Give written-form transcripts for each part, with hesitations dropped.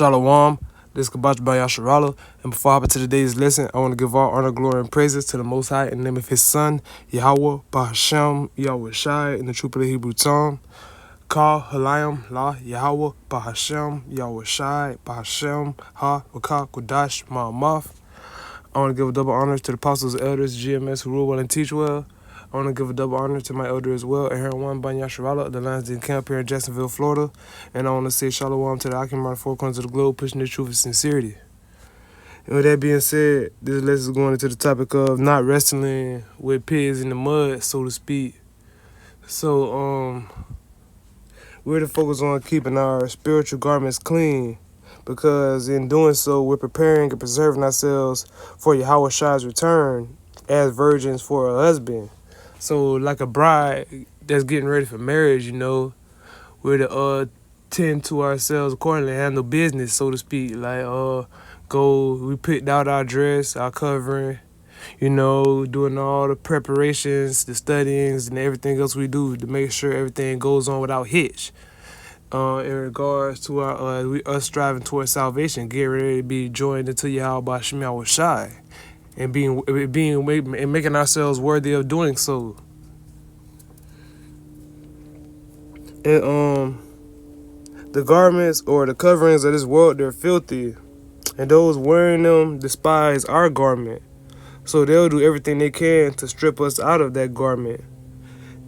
Shalom. This is Kabach by Yasharala. And before I hop into today's lesson, I want to give all honor, glory, and praises to the Most High in the name of His Son, Yahweh, Bahashem, Yahweh Shai, in the true of the Hebrew tongue. Ka, Halayim, La, Yahweh, Bahashem, Yahweh Shai, Bahashem, Ha, Waka, Kudash, Ma'amaf. I want to give a double honor to the apostles, elders, GMS who rule well and teach well. I want to give a double honor to my elder as well, and one by Yasharala of the Lions Den Camp here in Jacksonville, Florida. And I want to say shalom to the Akim around the four corners of the globe, pushing the truth and sincerity. And with that being said, this lesson is going into the topic of not wrestling with pigs in the mud, so to speak. So, we're to focus on keeping our spiritual garments clean, because in doing so, we're preparing and preserving ourselves for Yahweh Shai's return as virgins for a husband. So, like a bride that's getting ready for marriage, you know, we're to tend to ourselves accordingly, handle business, so to speak. Like, we picked out our dress, our covering, you know, doing all the preparations, the studyings, and everything else we do to make sure everything goes on without hitch. In regards to us striving towards salvation, getting ready to be joined into Yahweh Shai Shai, and making ourselves worthy of doing so. And the garments or the coverings of this world, they're filthy, and those wearing them despise our garment. So they'll do everything they can to strip us out of that garment.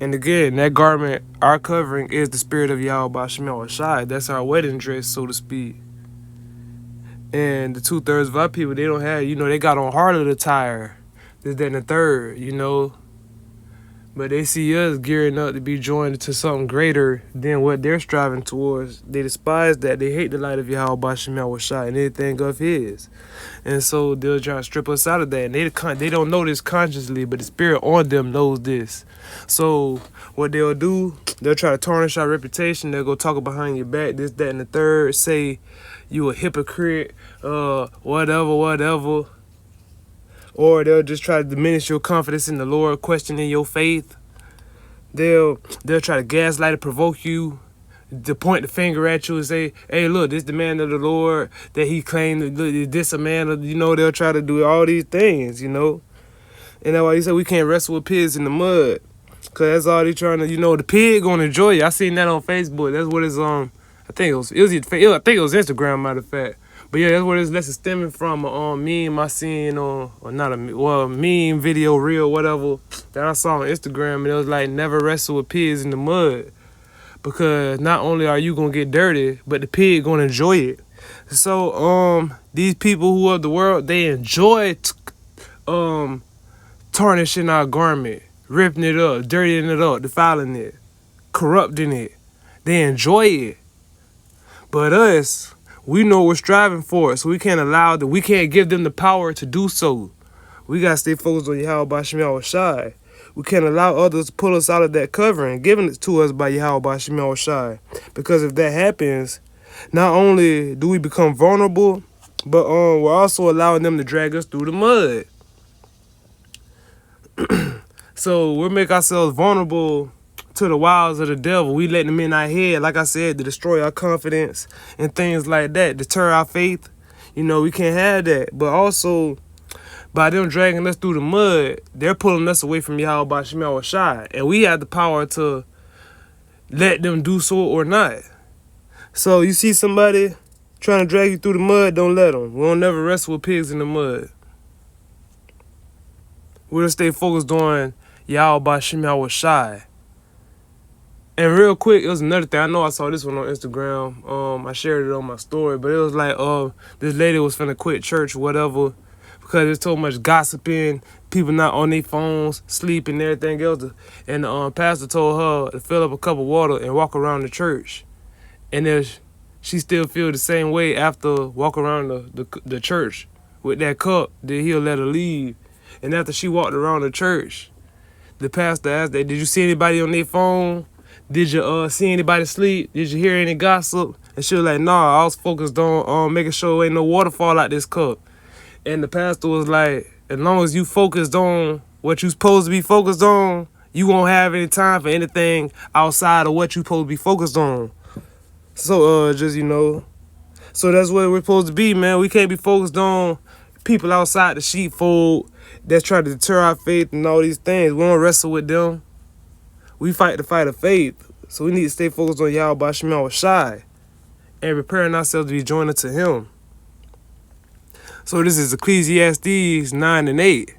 And again, that garment, our covering, is the spirit of Yahweh Shai. That's our wedding dress, so to speak. And the 2/3 of our people, they don't have, you know, they got on harlot attire, this, that, and the third, you know. But they see us gearing up to be joined to something greater than what they're striving towards. They despise that. They hate the light of Yahweh Shai and anything of His. And so they'll try to strip us out of that. And they don't know this consciously, but the spirit on them knows this. So what they'll do, they'll try to tarnish our reputation. They'll go talk behind your back, this, that, and the third. Say you a hypocrite, whatever. Or they'll just try to diminish your confidence in the Lord, questioning your faith. They'll try to gaslight and provoke you, to point the finger at you and say, hey, look, this the man of the Lord that He claimed, this a man of, you know, they'll try to do all these things, you know. And that's why He said we can't wrestle with pigs in the mud, because that's all they trying to, you know, the pig gonna enjoy you. I seen that on Facebook. That's what it's, I think it was Instagram, matter of fact. But yeah, that's where this lesson stemming from. Meme I seen meme video, reel, whatever, that I saw on Instagram, and it was like, never wrestle with pigs in the mud, because not only are you gonna get dirty, but the pig gonna enjoy it. So these people who of the world, they enjoy tarnishing our garment, ripping it up, dirtying it up, defiling it, corrupting it. They enjoy it. But us, we know we're striving for it, so we can't give them the power to do so. We gotta stay focused on Yahweh Shai. We can't allow others to pull us out of that covering, giving it to us by Yahweh Shai. Because if that happens, not only do we become vulnerable, but we're also allowing them to drag us through the mud. So we'll make ourselves vulnerable to the wiles of the devil. We letting them in our head, like I said, to destroy our confidence and things like that, deter our faith. You know, we can't have that. But also, by them dragging us through the mud, they're pulling us away from Yahweh Shai. And we have the power to let them do so or not. So you see somebody trying to drag you through the mud, don't let them. We'll never wrestle with pigs in the mud. We'll stay focused on Yahweh Shai. And real quick, it was another thing. I know I saw this one on Instagram. I shared it on my story, but it was like, this lady was finna quit church or whatever, because there's so much gossiping, people not on their phones, sleep and everything else. And the pastor told her to fill up a cup of water and walk around the church. And then she still feel the same way after walk around the church with that cup, then he'll let her leave. And after she walked around the church, the pastor asked her, did you see anybody on their phone? Did you see anybody sleep? Did you hear any gossip? And she was like, nah, I was focused on making sure ain't no water fall out this cup. And the pastor was like, as long as you focused on what you supposed to be focused on, you won't have any time for anything outside of what you supposed to be focused on. So, just, you know, So that's what we're supposed to be, man. We can't be focused on people outside the sheepfold that's trying to deter our faith and all these things. We don't wrestle with them. We fight the fight of faith. So we need to stay focused on Yahweh Shemel Shai and preparing ourselves to be joined unto him. So this is Ecclesiastes 9 and 8.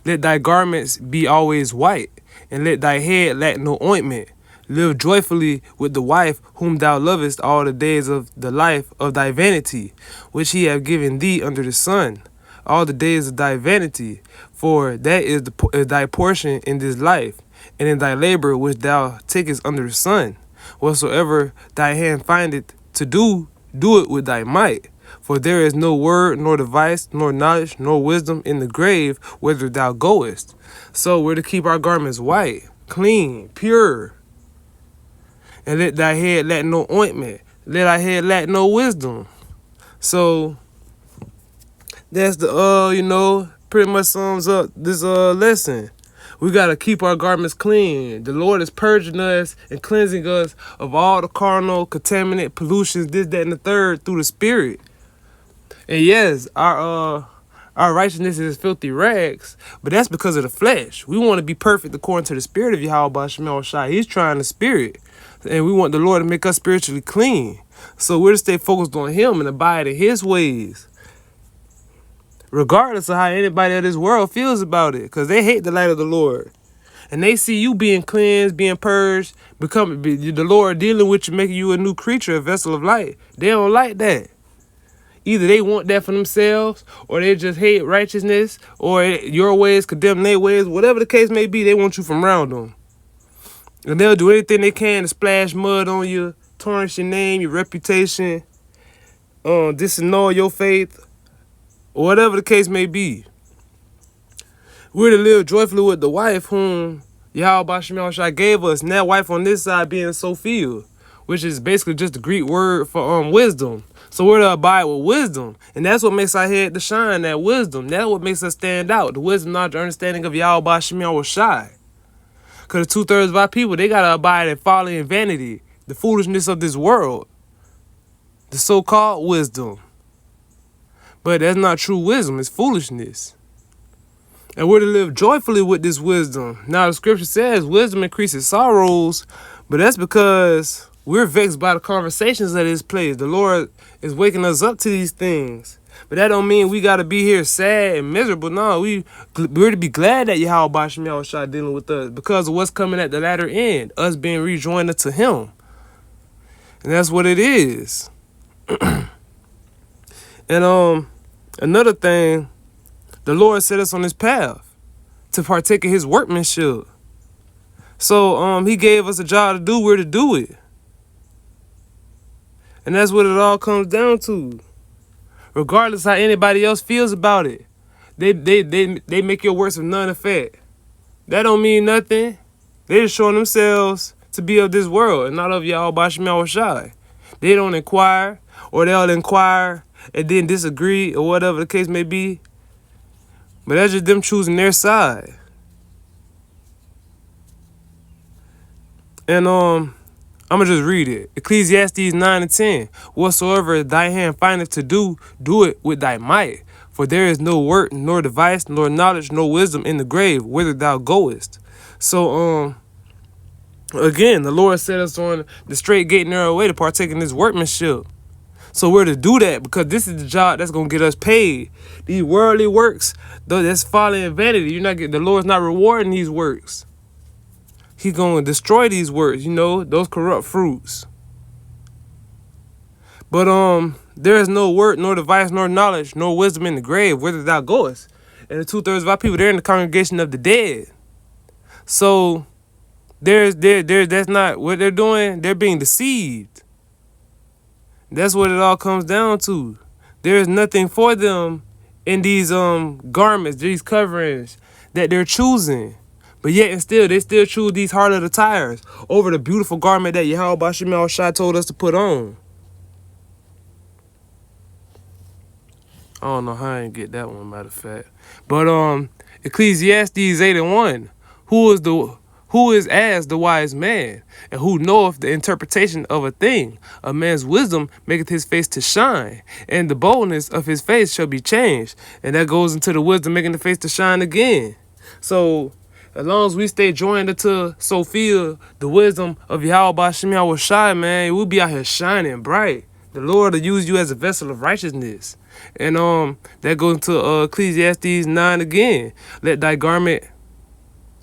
Let thy garments be always white, and let thy head lack no ointment. Live joyfully with the wife whom thou lovest all the days of the life of thy vanity, which he hath given thee under the sun, all the days of thy vanity, for that is thy portion in this life, and in thy labor which thou takest under the sun. Whatsoever thy hand findeth to do, do it with thy might. For there is no word, nor device, nor knowledge, nor wisdom in the grave, whither thou goest. So we're to keep our garments white, clean, pure. And let thy head lack no ointment. Let thy head lack no wisdom. So that's the pretty much sums up this lesson. We gotta keep our garments clean. The Lord is purging us and cleansing us of all the carnal, contaminant, pollutions, this, that, and the third through the Spirit. And yes, our righteousness is filthy rags, but that's because of the flesh. We want to be perfect according to the Spirit of Yahweh Shemel Shai. He's trying the Spirit, and we want the Lord to make us spiritually clean. So we're to stay focused on him and abide in his ways, regardless of how anybody of this world feels about it, because they hate the light of the Lord. And they see you being cleansed, being purged, the Lord dealing with you, making you a new creature, a vessel of light. They don't like that. Either they want that for themselves, or they just hate righteousness, or your ways condemn their ways. Whatever the case may be, they want you from around them. And they'll do anything they can to splash mud on you, tarnish your name, your reputation, disannul your faith, or whatever the case may be. We're to live joyfully with the wife whom Yahweh Shemel Shai gave us, and that wife on this side being Sophia, which is basically just the Greek word for wisdom. So we're to abide with wisdom, and that's what makes our head to shine, that wisdom. That's what makes us stand out, the wisdom, knowledge, understanding of Yahweh Shemel Shai. Because 2/3 of our people, they got to abide in folly and vanity, the foolishness of this world, the so-called wisdom. But that's not true wisdom, it's foolishness. And we're to live joyfully with this wisdom. Now, the scripture says wisdom increases sorrows, but that's because we're vexed by the conversations of this place. The Lord is waking us up to these things. But that don't mean we got to be here sad and miserable. No, we're to be glad that Yahweh Shemel Shai dealing with us because of what's coming at the latter end, us being rejoined to him. And that's what it is. And another thing, the Lord set us on this path to partake of his workmanship. So he gave us a job to do, we're to do it. And that's what it all comes down to. Regardless how anybody else feels about it. They make your works of none effect. That don't mean nothing. They're just showing themselves to be of this world and not of Yahweh Shemel Shai. They don't inquire, or they'll inquire and then disagree, or whatever the case may be. But that's just them choosing their side. And I'm going to just read it. Ecclesiastes 9 and 10. Whatsoever thy hand findeth to do, do it with thy might. For there is no work, nor device, nor knowledge, nor wisdom in the grave, whither thou goest. So, again, the Lord set us on the straight, gate, narrow way to partake in this workmanship. So we're to do that because this is the job that's going to get us paid. These worldly works, though, that's folly and vanity. The Lord's not rewarding these works. He's going to destroy these works, those corrupt fruits. But there is no word, nor device, nor knowledge, nor wisdom in the grave, whither thou goest. And the 2/3 of our people, they're in the congregation of the dead. So that's not what they're doing. They're being deceived. That's what it all comes down to. There is nothing for them in these garments, these coverings that they're choosing. But yet and still, they still choose these harlot attires over the beautiful garment that Yahweh Shemel Shai told us to put on. I don't know how I didn't get that one, matter of fact. But Ecclesiastes 8 and 1. Who is Who is as the wise man, and who knoweth the interpretation of a thing? A man's wisdom maketh his face to shine, and the boldness of his face shall be changed. And that goes into the wisdom making the face to shine again. So, as long as we stay joined into Sophia, the wisdom of Yahweh Bashim Yahweh Shai, man, we'll be out here shining bright. The Lord will use you as a vessel of righteousness. And that goes into Ecclesiastes 9 again. Let thy garment,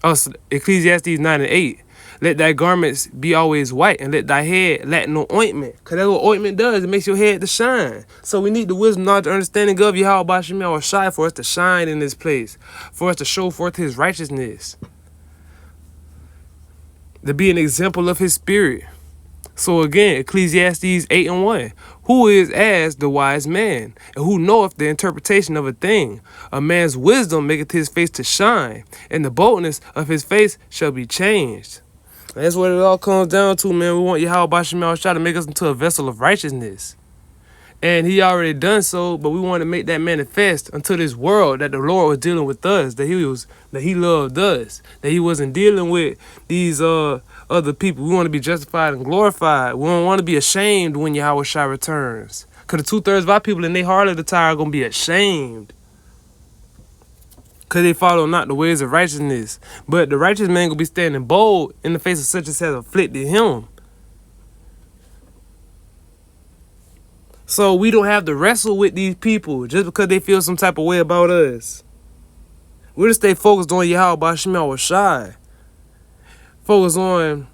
Ecclesiastes 9 and 8. Let thy garments be always white, and let thy head lack no ointment. Because that's what ointment does. It makes your head to shine. So we need the wisdom, knowledge, understanding of Yahweh Bashim Yahweh Shai for us to shine in this place, for us to show forth his righteousness, to be an example of his spirit. So again, Ecclesiastes 8 and 1. Who is as the wise man, and who knoweth the interpretation of a thing? A man's wisdom maketh his face to shine, and the boldness of his face shall be changed. That's what it all comes down to, man. We want Yahweh Bashim Yahweh Shai to make us into a vessel of righteousness. And he already done so, but we want to make that manifest unto this world, that the Lord was dealing with us, that he loved us, that he wasn't dealing with these other people. We want to be justified and glorified. We don't want to be ashamed when Yahweh Shai returns. Because the 2/3 of our people in their heart of the tire are going to be ashamed, because they follow not the ways of righteousness. But the righteous man going to be standing bold in the face of such as has afflicted him. So we don't have to wrestle with these people just because they feel some type of way about us. We'll just stay focused on Yahweh Bashim Yahweh Shai. Focus on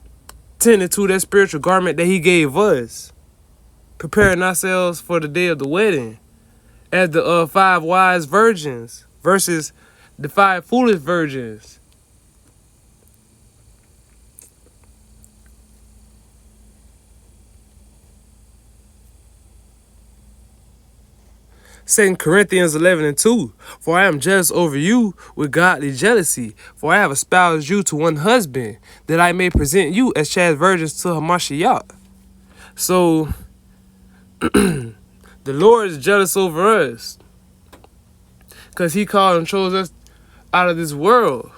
tending to that spiritual garment that he gave us. Preparing ourselves for the day of the wedding. As the 5 wise virgins versus the 5 foolish virgins. 2 Corinthians 11 and 2. For I am jealous over you with godly jealousy, for I have espoused you to one husband, that I may present you as chaste virgins to Hamashiach. So, the Lord is jealous over us, because he called and chose us out of this world.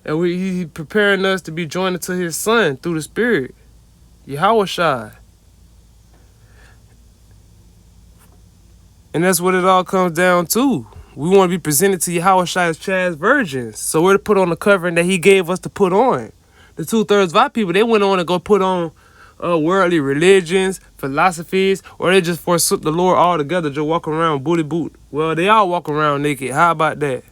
And he preparing us to be joined to his son through the Spirit, Yahweh Shai. And that's what it all comes down to. We want to be presented to Yahweh Shai as chaste virgins. So we're to put on the covering that he gave us to put on. The 2/3 of our people, they went on to go put on worldly religions, philosophies, or they just forsook the Lord altogether, just walk around booty boot. Well, they all walk around naked. How about that?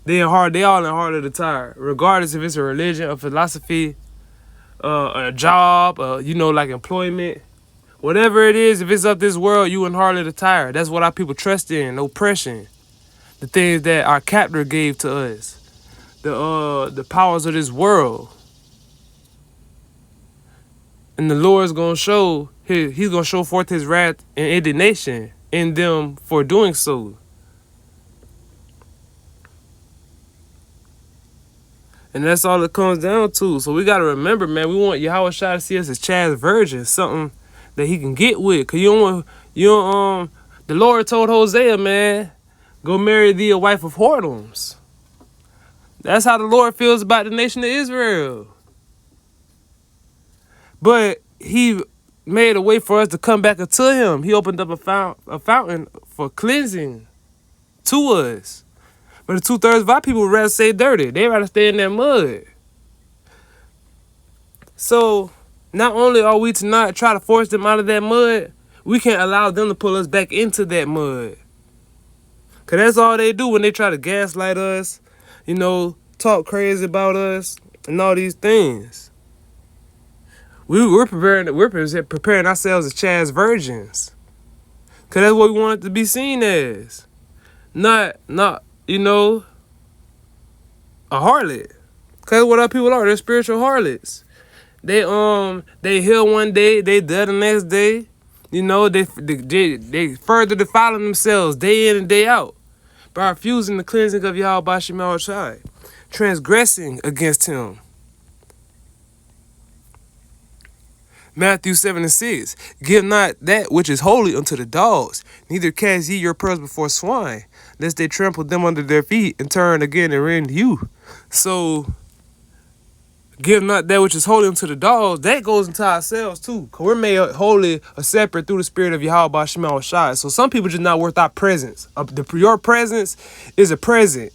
They all in the heart of the tire, regardless if it's a religion, a philosophy, a job, like employment. Whatever it is, if it's of this world, you in heart of the tire. That's what our people trust in, oppression. The things that our captor gave to us. The powers of this world. And the Lord's gonna show he's gonna show forth his wrath and indignation in them for doing so. And that's all it comes down to. So we gotta remember, man, we want Yahweh Shai to see us as chaste virgins, something that he can get with. Cause the Lord told Hosea, man, go marry thee a wife of whoredoms. That's how the Lord feels about the nation of Israel. But he made a way for us to come back unto him. He opened up a fountain for cleansing to us. But the 2/3 of our people would rather stay dirty. They'd rather stay in that mud. So not only are we to not try to force them out of that mud, we can't allow them to pull us back into that mud. Because that's all they do when they try to gaslight us, talk crazy about us, and all these things. We're preparing ourselves as chaste virgins. Because that's what we want it to be seen as. Not a harlot. Because what our people are, they're spiritual harlots. They heal one day, they dead the next day. They further defiling themselves day in and day out by refusing the cleansing of Yahweh Bashim Yahweh Shai, transgressing against him. Matthew 7 and 6. Give not that which is holy unto the dogs, neither cast ye your pearls before swine, lest they trample them under their feet and turn again and rend you. So Give not that which is holy unto the dogs. That goes into ourselves too. Because we're made holy or separate through the spirit of Yahweh Bashim Shai. So some people just not worth our presence. Your presence is a present.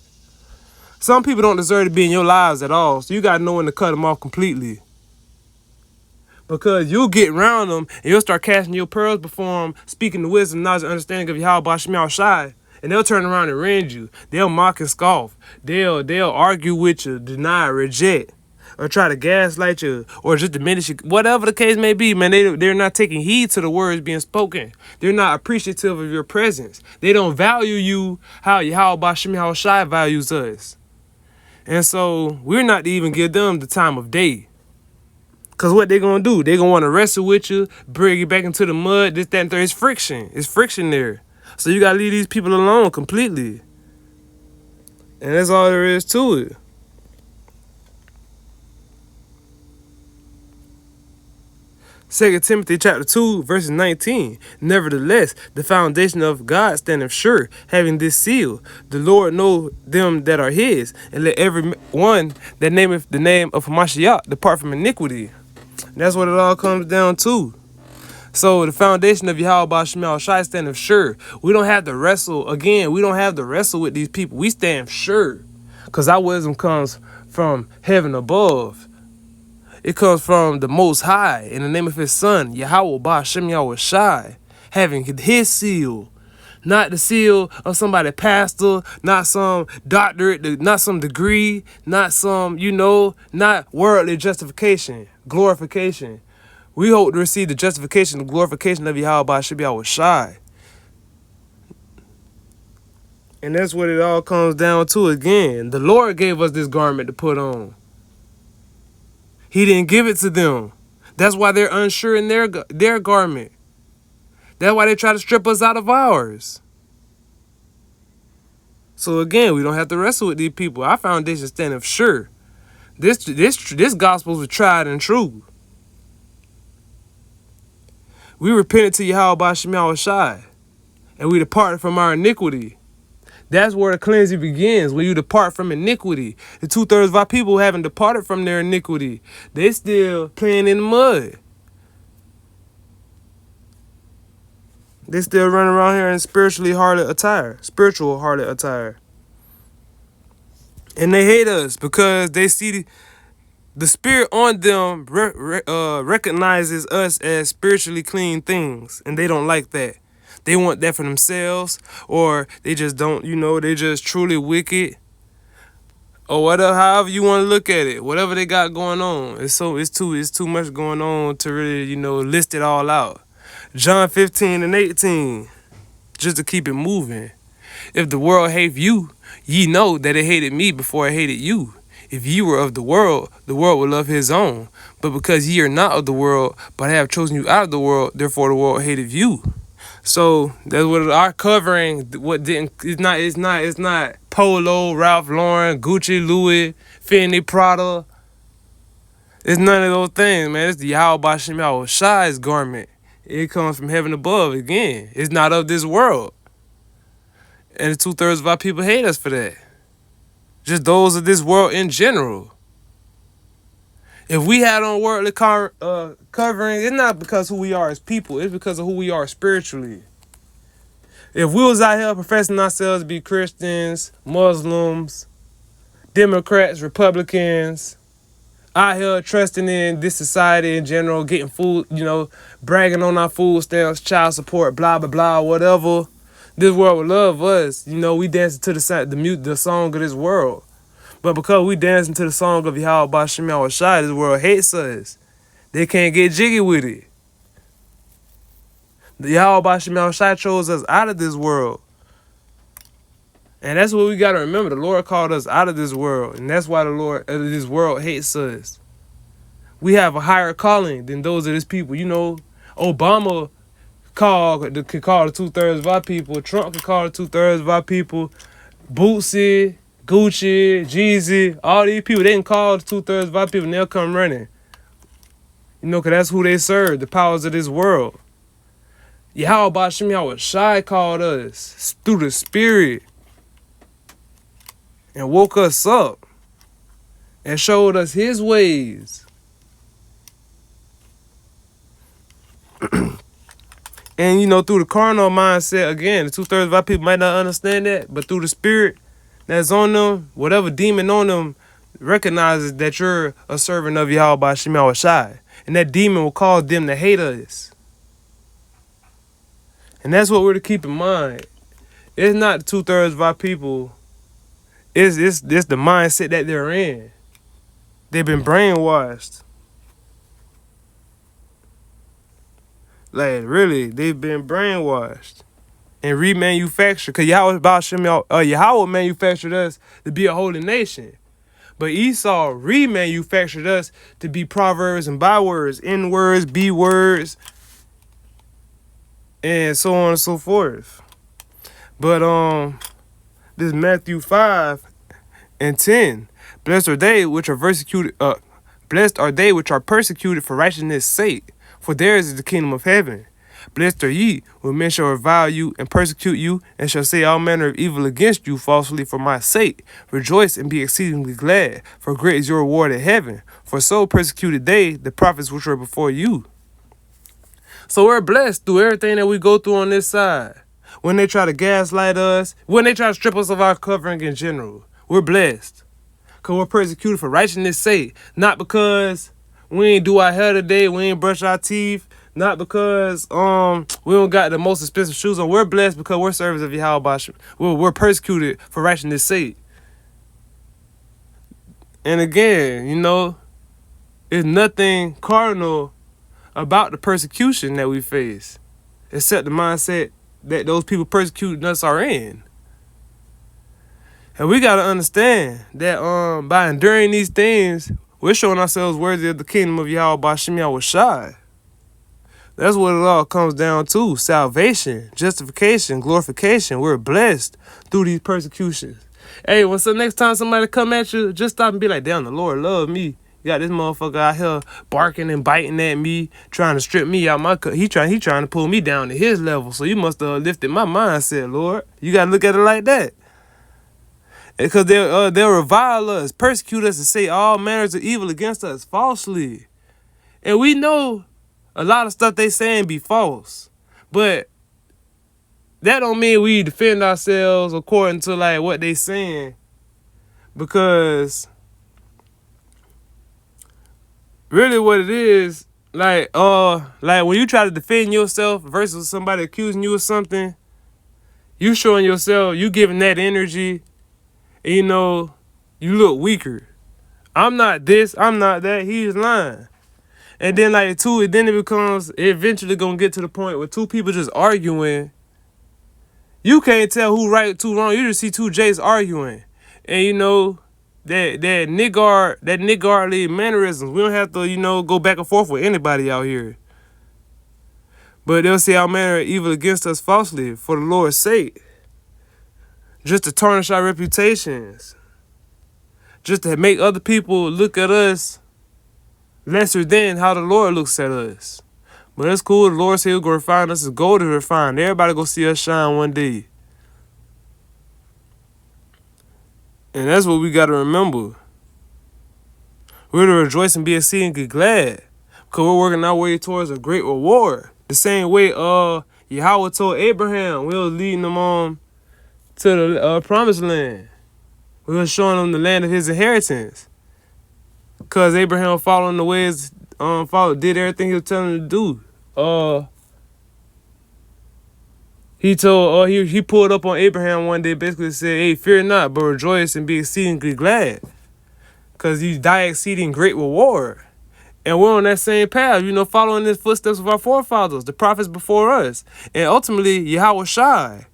Some people don't deserve to be in your lives at all. So you got to know when to cut them off completely. Because you'll get around them and you'll start casting your pearls before them, speaking the wisdom, knowledge, and understanding of Yahweh Bashim Shai. And they'll turn around and rend you. They'll mock and scoff. They'll argue with you, deny, reject, or try to gaslight you, or just diminish you. Whatever the case may be, man, they're not taking heed to the words being spoken. They're not appreciative of your presence. They don't value you how Yahweh Bashim Shai values us. And so we're not to even give them the time of day. Because what they're going to do, they're going to want to wrestle with you, bring you back into the mud, this, that, and third. It's friction. It's friction there. So you got to leave these people alone completely. And that's all there is to it. Second Timothy chapter 2, verses 19. Nevertheless, the foundation of God standeth sure, having this seal. The Lord know them that are his, and let every one that nameth the name of Hamashiach depart from iniquity. And that's what it all comes down to. So the foundation of Yahweh Bashim Shai standeth sure. We don't have to wrestle. Again, we don't have to wrestle with these people. We stand sure. Because our wisdom comes from heaven above. It comes from the Most High in the name of his Son, Yahweh Bashim Shai, having his seal. Not the seal of somebody pastor, not some doctorate, not some degree, not some, not worldly justification, glorification. We hope to receive the justification, the glorification of Yahweh Bashim Shai. And that's what it all comes down to again. The Lord gave us this garment to put on. He didn't give it to them. That's why they're unsure in their garment. That's why they try to strip us out of ours. So again, we don't have to wrestle with these people. Our foundation standeth sure. This gospel was tried and true. We repented to Yahweh Bashim Shai, and we departed from our iniquity. That's where the cleansing begins, when you depart from iniquity. The 2/3 of our people haven't departed from their iniquity. They still playing in the mud. They still running around here in spiritual harlot attire. And they hate us because they see the spirit on them recognizes us as spiritually clean things, and they don't like that. They want that for themselves, or they just don't, they just truly wicked, or whatever, however you want to look at it, whatever they got going on. It's too much going on to really, list it all out. John 15:18, just to keep it moving. If the world hate you, ye know that it hated me before it hated you. If ye were of the world would love his own. But because ye are not of the world, but I have chosen you out of the world, therefore the world hated you. So that's what our covering. It's not Polo, Ralph Lauren, Gucci, Louis, Fendi, Prada. It's none of those things, man. It's the Yahweh Bashim Shai's garment. It comes from heaven above. Again, it's not of this world. And the 2/3 of our people hate us for that. Just those of this world in general. If we had on worldly covering, it's not because who we are as people. It's because of who we are spiritually. If we was out here professing ourselves to be Christians, Muslims, Democrats, Republicans, out here trusting in this society in general, getting food, bragging on our food stamps, child support, blah, blah, blah, whatever, this world would love us. We dancing to the song of this world. But because we dancing to the song of Yahweh Bashim Shai, this world hates us. They can't get jiggy with it. The Yahweh Bashim Shai chose us out of this world. And that's what we got to remember. The Lord called us out of this world. And that's why this world hates us. We have a higher calling than those of this people. Obama could call the 2/3 of our people. Trump could call the 2/3 of our people. Bootsy, Gucci, Jeezy, all these people, they can call the 2/3 of our people and they'll come running. Because that's who they serve, the powers of this world. Yahweh Bashim Shai called us through the Spirit and woke us up. and showed us his ways. And, through the carnal mindset, again, the 2/3 of our people might not understand that, but through the spirit that's on them, whatever demon on them recognizes that you're a servant of Yahweh by Shema Shai. And that demon will cause them to hate us. And that's what we're to keep in mind. It's not the 2/3 of our people. It's the mindset that they're in. They've been brainwashed. Like, really, they've been brainwashed and remanufactured. Because Yahweh manufactured us to be a holy nation. But Esau remanufactured us to be proverbs and bywords, N words, B words, and so on and so forth. But this Matthew 5:10. Blessed are they which are persecuted. Blessed are they which are persecuted for righteousness' sake, for theirs is the kingdom of heaven. Blessed are ye when men shall revile you and persecute you, and shall say all manner of evil against you falsely for my sake. Rejoice and be exceedingly glad, for great is your reward in heaven. For so persecuted they the prophets which were before you. So we're blessed through everything that we go through on this side. When they try to gaslight us, when they try to strip us of our covering in general, we're blessed. Because we're persecuted for righteousness' sake. Not because we ain't do our hair today, we ain't brush our teeth. Not because we don't got the most expensive shoes on. We're blessed because we're servants of Yahweh. We're persecuted for righteousness' sake. And again, there's nothing cardinal about the persecution that we face, except the mindset that those people persecuting us are in. And we got to understand that by enduring these things, we're showing ourselves worthy of the kingdom of Yahweh by Shem Yahweh Shai. That's what it all comes down to. Salvation, justification, glorification. We're blessed through these persecutions. Hey, next time somebody come at you, just stop and be like, damn, the Lord love me. You got this motherfucker out here barking and biting at me, trying to strip me out my cut. He trying to pull me down to his level. So you must have lifted my mindset, Lord. You got to look at it like that. Because they'll revile us, persecute us, and say all manners of evil against us falsely. And we know a lot of stuff they saying be false. But that don't mean we defend ourselves according to like what they saying. Because really what it is, like when you try to defend yourself versus somebody accusing you of something, you showing yourself, you giving that energy, and you look weaker. I'm not this, I'm not that, he's lying. And then it eventually gonna get to the point where two people just arguing. You can't tell who right, who wrong. You just see two J's arguing. And that niggardly mannerisms. We don't have to, go back and forth with anybody out here. But they'll say all manner of evil against us falsely for the Lord's sake. Just to tarnish our reputations. Just to make other people look at us lesser than how the Lord looks at us. But it's cool. The Lord said he'll go refine us as gold is refined. Everybody go see us shine one day. And that's what we got to remember. We're to rejoice and be exceedingly glad. Because we're working our way towards a great reward. The same way Yahweh told Abraham we was leading them on to the promised land. We was showing them the land of his inheritance. Because Abraham following the ways, did everything he was telling him to do. He pulled up on Abraham one day, basically said, hey, fear not, but rejoice and be exceedingly glad. Because you die exceeding great reward. And we're on that same path, following the footsteps of our forefathers, the prophets before us. And ultimately, Yahweh Shai,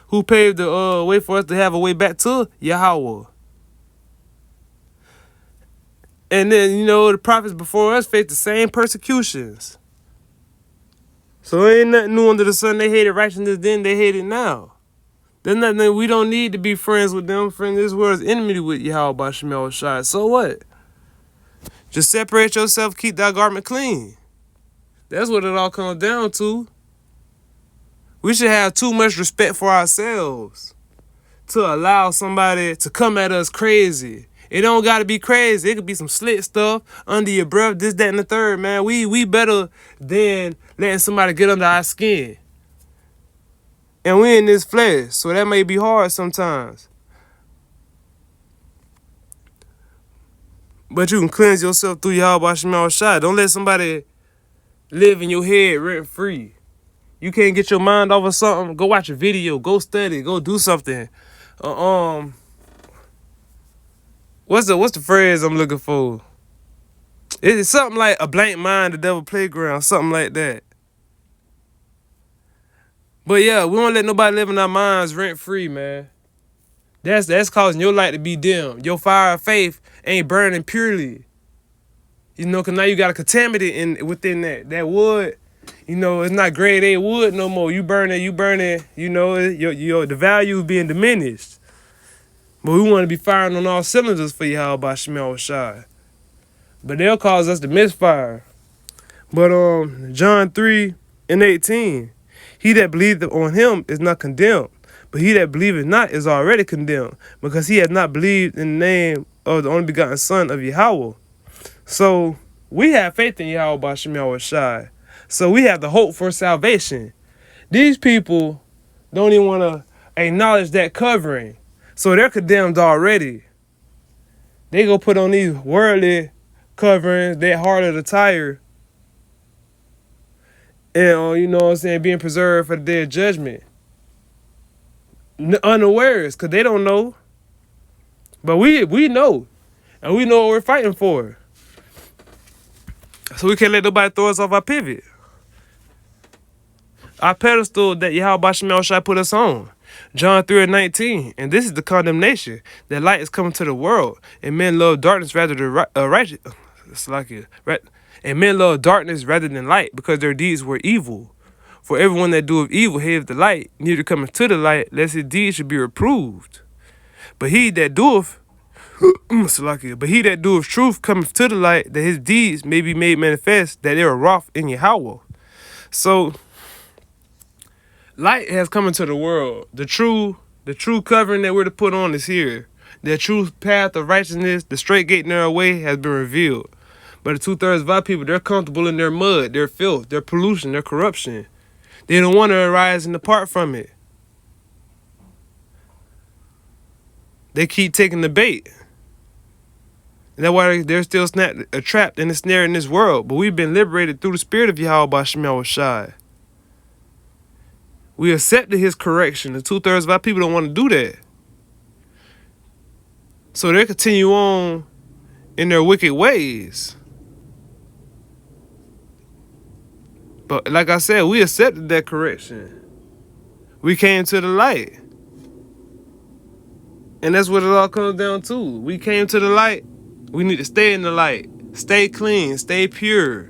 who paved the way for us to have a way back to Yahweh. And then, the prophets before us faced the same persecutions. So ain't nothing new under the sun. They hated righteousness then, they hate it now. There's nothing, we don't need to be friends with them. Friend, this world is enmity with Yahweh by Shemel Shai. So what? Just separate yourself, keep that garment clean. That's what it all comes down to. We should have too much respect for ourselves to allow somebody to come at us crazy It don't gotta be crazy. It could be some slick stuff under your breath, this, that, and the third, man. We better than letting somebody get under our skin. And we in this flesh, so that may be hard sometimes. But you can cleanse yourself through Yahweh Shema Shai. Don't let somebody live in your head rent free. You can't get your mind off of something, go watch a video, go study, go do something. What's the phrase I'm looking for? It's something like a blank mind, the devil playground, something like that. But yeah, we don't let nobody live in our minds rent free, man. That's causing your light to be dim. Your fire of faith ain't burning purely. You know, because now you got a contaminant within that wood. You know, it's not grade A wood no more. You burn it, you know, the value is being diminished. But we want to be firing on all cylinders for Yahweh Shema Shai. But they'll cause us to misfire. But John 3:18, he that believeth on him is not condemned, but he that believeth not is already condemned, because he has not believed in the name of the only begotten Son of Yahweh. So we have faith in Yahweh Shema Shai. So we have the hope for salvation. These people don't even want to acknowledge that covering. So they're condemned already. They go put on these worldly coverings, that harder to tire. And, you know what I'm saying, being preserved for the day of judgment. Unawares, because they don't know. But we know. And we know what we're fighting for. So we can't let nobody throw us off our pivot. Our pedestal that Yahweh Shema Shai put us on. John 3:19. And this is the condemnation, that light is coming to the world, and men love darkness rather than righteous. It's like it, right? And men love darkness rather than light, because their deeds were evil. For everyone that doeth evil hateth the light, neither cometh to the light, lest his deeds should be reproved. But he that doeth truth cometh to the light, that his deeds may be made manifest, that they are wrought in Yahweh. So light has come into the world. The true covering that we're to put on is here. The true path of righteousness, the straight gate, narrow way, has been revealed. But the 2/3 of our people, they're comfortable in their mud, their filth, their pollution, their corruption. They don't want to arise and depart from it. They keep taking the bait. And that's why they're still trapped in the snare in this world. But we've been liberated through the spirit of Yahweh Shema Shai. We accepted his correction. The 2/3 of our people don't want to do that. So they continue on in their wicked ways. But like I said, we accepted that correction. We came to the light. And that's what it all comes down to. We came to the light. We need to stay in the light. Stay clean. Stay pure.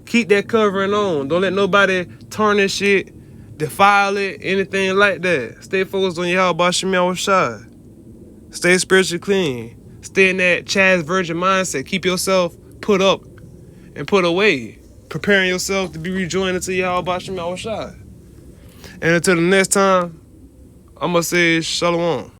Keep that covering on. Don't let nobody tarnish it, defile it, anything like that. Stay focused on Yahweh Shema Shai. Stay spiritually clean. Stay in that Chaz virgin mindset. Keep yourself put up and put away. Preparing yourself to be rejoined into Yahweh Shema Shai. And until the next time, I'm going to say shalom.